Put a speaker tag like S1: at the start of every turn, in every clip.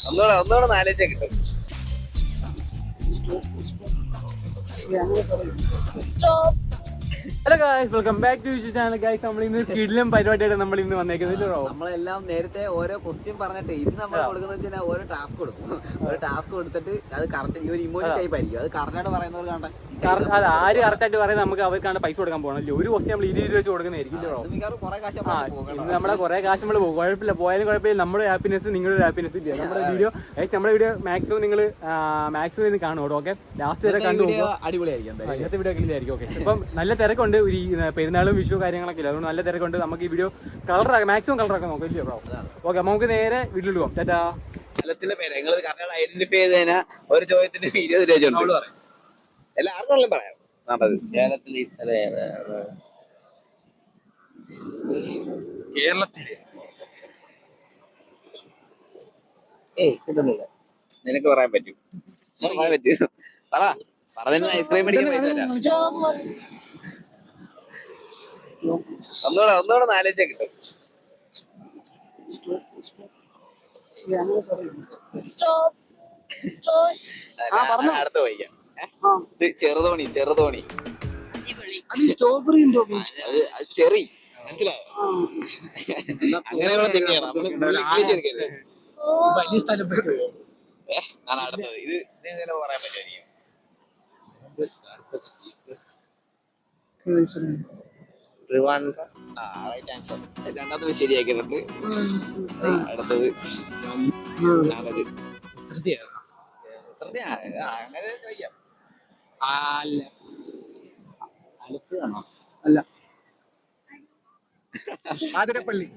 S1: ഒന്നുകൂടെ നാലേച്ച കിട്ടും.
S2: Hello guys, welcome back to YouTube channel. Guys, നമ്മൾ ഇന്ന് കിടിലം പരിപാടിയായിട്ട് നമ്മൾ ഇന്ന് വന്നേക്കുന്നത്.
S1: നമ്മളെല്ലാം നേരത്തെ ഓരോ ക്വസ്റ്റ്യൻ പറഞ്ഞിട്ട് ഇന്ന് നമ്മൾ കൊടുക്കുന്ന ഓരോ ടാസ്ക് കൊടുക്കും. ഒരു ടാസ്ക് കൊടുത്തിട്ട് അത് കറക്റ്റ് ഈ ഒരു ഇമോജി ടൈപ്പ് ആയിരിക്കും. അത് കറക്റ്റായിട്ട് പറയുന്നവർ കണ്ട
S2: ആര് കറക്റ്റായിട്ട് പറയുന്നത് നമുക്ക് അവർക്കാണ് പൈസ കൊടുക്കാൻ പോകണം. ഒരു ക്വസ്റ്റ്യൻ നമ്മൾ 20 രൂപ വെച്ച് കൊടുക്കുന്നതായിരിക്കും. നമ്മളെ കുറെ കാശ് നമ്മൾ പോകും. കുഴപ്പമില്ല, പോയാലും കുഴപ്പമില്ല. നമ്മുടെ ഹാപ്പിനെസ് നിങ്ങളുടെ ഹാപ്പിനെസ് ഇല്ല. നമ്മുടെ വീഡിയോ മാക്സിമം നിങ്ങൾ കാണും കേട്ടോ. ഓക്കെ, ലാസ്റ്റ് വരെ കണ്ടു
S1: അടിപൊളിയായിരിക്കും.
S2: ഇന്നത്തെ വീഡിയോ ക്ലിയർ. ഓക്കെ, ഇപ്പം നല്ല തിരക്കുണ്ട്. ഈ പെരുന്നാളും വിഷു കാര്യങ്ങളൊക്കെ ഇല്ല, അതുകൊണ്ട് നല്ല തിരക്കുണ്ട്. നമുക്ക് ഈ വീഡിയോ മാക്സിമം കളറാക്കാൻ നോക്കാം. ഇല്ലയോ ബ്രോ? ഓക്കെ, നമുക്ക് നേരെ വീട്ടിൽ പോകാം. ചേട്ടാ,
S1: സ്ഥലത്തിന്റെ പേര് നിങ്ങൾ കറക്റ്റ് ഐഡന്റിഫൈ ചെയ്ത് കഴിഞ്ഞാൽ ഒരു ചോദ്യത്തിന് 20 രൂപ എല്ലാവർക്കും പറയാം. കേരളത്തിലെ ഈ സ്ഥലം കേരളത്തില് കിട്ടുന്നില്ല. നിനക്ക് പറയാൻ പറ്റും. പറഞ്ഞ ഐസ്ക്രീം മേടിക്കാൻ പൈസ ഒന്നുകൂടെ നാലേച്ച കിട്ടും. അടുത്ത വയ്ക്കാം. ചെറുതോണി അത് ചെറി, മനസ്സിലായോ? അങ്ങനെയുള്ള തിങ്ങയാണ്
S2: വലിയ സ്ഥലം
S1: അടുത്തത്. ഇത് ഇങ്ങനെ പറയാൻ പറ്റുമായിരിക്കും. രണ്ടാമത് ശരിയാക്കിയിട്ടുണ്ട്. അടുത്തത് അങ്ങനെ ചോദിക്കാം.
S3: അല്ല, ആതിരപ്പള്ളി.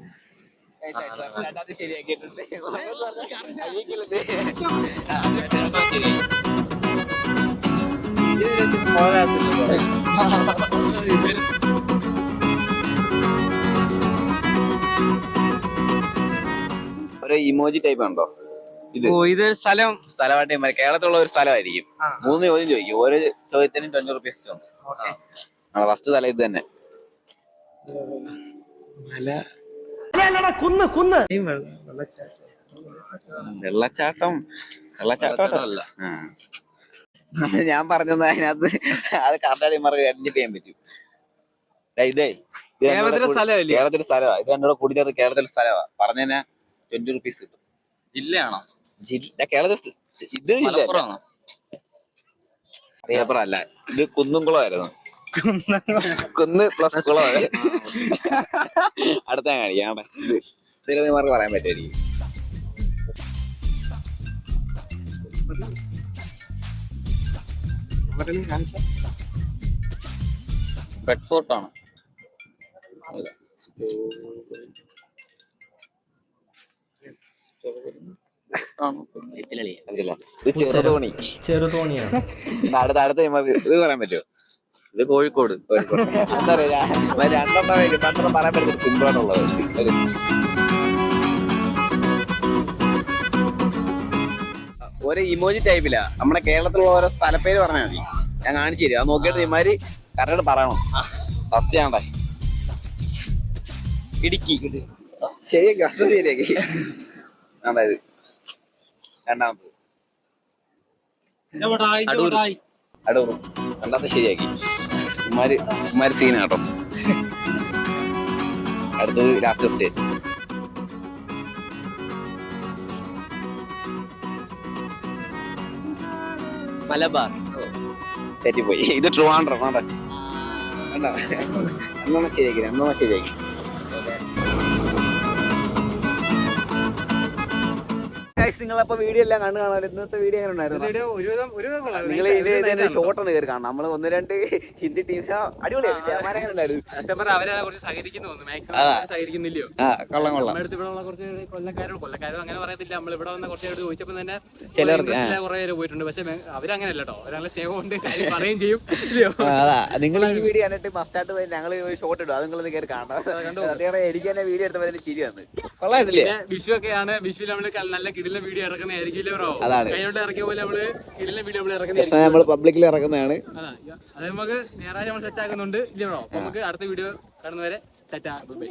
S1: രണ്ടാമത് ശരിയാക്കിയിട്ടുണ്ട്. ഒരു ഇമോജി ടൈപ്പ് ഉണ്ടോ? ഇത് സ്ഥലമായിട്ട് കേരളത്തിലുള്ള ഒരു സ്ഥലമായിരിക്കും. 3 ചോദ്യം ചോദിക്കും. ഓരോ ചോദ്യത്തിനും 20 റുപ്പീസ് ഉണ്ട്. ഫസ്റ്റ് സ്ഥലം ഇത് തന്നെ. വെള്ളച്ചാട്ടം അല്ല. ഞാൻ പറഞ്ഞത് അതിനകത്ത് അത് കറക്റ്റായിട്ട് ഐഡന്റിഫൈ ചെയ്യാൻ പറ്റും. കേരളത്തിലെ സ്ഥലമാണ്. ഇത് രണ്ടൂടെ കൂടി ചേർത്ത് കേരളത്തിലെ സ്ഥലമാ. പറഞ്ഞ 20 റുപ്പീസ് കിട്ടും. ജില്ലയാണോ? കേരളത്തിൽ ഇത് മലപ്പുറമാണോ? അല്ല, ഇത് കുന്നുംകുളമായിരുന്നു. കുന്ന് പ്ലസ് കുളം. അടുത്ത കാണിക്കാം. തിരുവനന്തപുരം പറയാൻ പറ്റുമായിരിക്കും. റെഡ് ഫോർട്ട് ആണ്. ഇത് ചെറുതോണിയാണ്. അടുത്ത ഇത് പറയാൻ പറ്റുമോ? ഇത് കോഴിക്കോട്. എന്താ പറയാ, 2 പറയാൻ പറ്റും. സിമ്പിൾ ആയിട്ടുള്ളത്. ഒരു ഇമോജി ടൈപ്പില്ല. നമ്മുടെ കേരളത്തിലുള്ള ഓരോ സ്ഥലപ്പേര് പറഞ്ഞാൽ മതി. ഞാൻ കാണിച്ചു തരും. അത് നോക്കിയിട്ട് ഇമാര് കറക്റ്റ് പറയണം. ഫസ്റ്റ് ചെയ്യണ്ടേ? ഇടുക്കി. ശരിയാക്കി. ഫസ്റ്റ് ശരിയാക്കി. അതായത് രണ്ടാമത് അടൂർ. രണ്ടാമത്തെ ശരിയാക്കി. ഉമ്മാര് സീനാട്ടോ. അടുത്തത് ലാസ്റ്റ് സ്റ്റേറ്റ്. മലബാർ. തെറ്റിപ്പോയി. ഇത് ട്രിവാൻഡ്രം. ശരിയാക്കി. നിങ്ങളപ്പോ വീഡിയോ എല്ലാം കാണുകയാണല്ലോ. ഇന്നത്തെ വീഡിയോ എങ്ങനെ ഉണ്ടായിരുന്നു? നിങ്ങൾ ഇതിന്റെ ഷോർട്ടാണ് കയറി കാണണം. നമ്മള് 1-2 ഹിന്ദി ടീംസ് അടിപൊളിയായിരുന്നു.
S2: കൊല്ലക്കാരും അങ്ങനെ പറയത്തില്ല. നമ്മൾ ഇവിടെ വന്ന കുറച്ച് ചോദിച്ചപ്പോ തന്നെ ചിലർക്ക് കുറെ പേര് പോയിട്ടുണ്ട്. പക്ഷെ അവരങ്ങനെയല്ല കേട്ടോ. അവരങ്ങനെ സ്നേഹം കൊണ്ട് കാര്യം പറയുകയും ചെയ്യും.
S1: നിങ്ങൾ ഈ വീഡിയോ കണ്ടിട്ട് മസ്റ്റായിട്ട് പോയി ഞങ്ങൾ ഷോർട്ട് ഇടും. അത് നിങ്ങളൊന്ന് കയറി കാണാം. എനിക്ക് തന്നെ വീഡിയോ എടുത്തപ്പോ ചിരി വന്ന് കൊള്ളായിരുന്നില്ലേ?
S2: വിഷു ഒക്കെയാണ്. വിഷുവിൽ നമ്മള് നല്ല കിടിലം വീഡിയോ ഇറക്കുന്നതായിരിക്കും. കൈയോട്ട് ഇറക്കിയ പോലെ നമ്മള് കിടിലം വീഡിയോ
S1: നമ്മൾ പബ്ലിക്കിൽ ഇറക്കുന്നതാണ്.
S2: അത് നമുക്ക് ഞായറാഴ്ച നമ്മൾ സെറ്റ് ആക്കുന്നുണ്ട്. ഇല്ലേ ബ്രോ? നമുക്ക് അടുത്ത വീഡിയോ കാണുന്നവരെ ടാറ്റാ, ബൈ.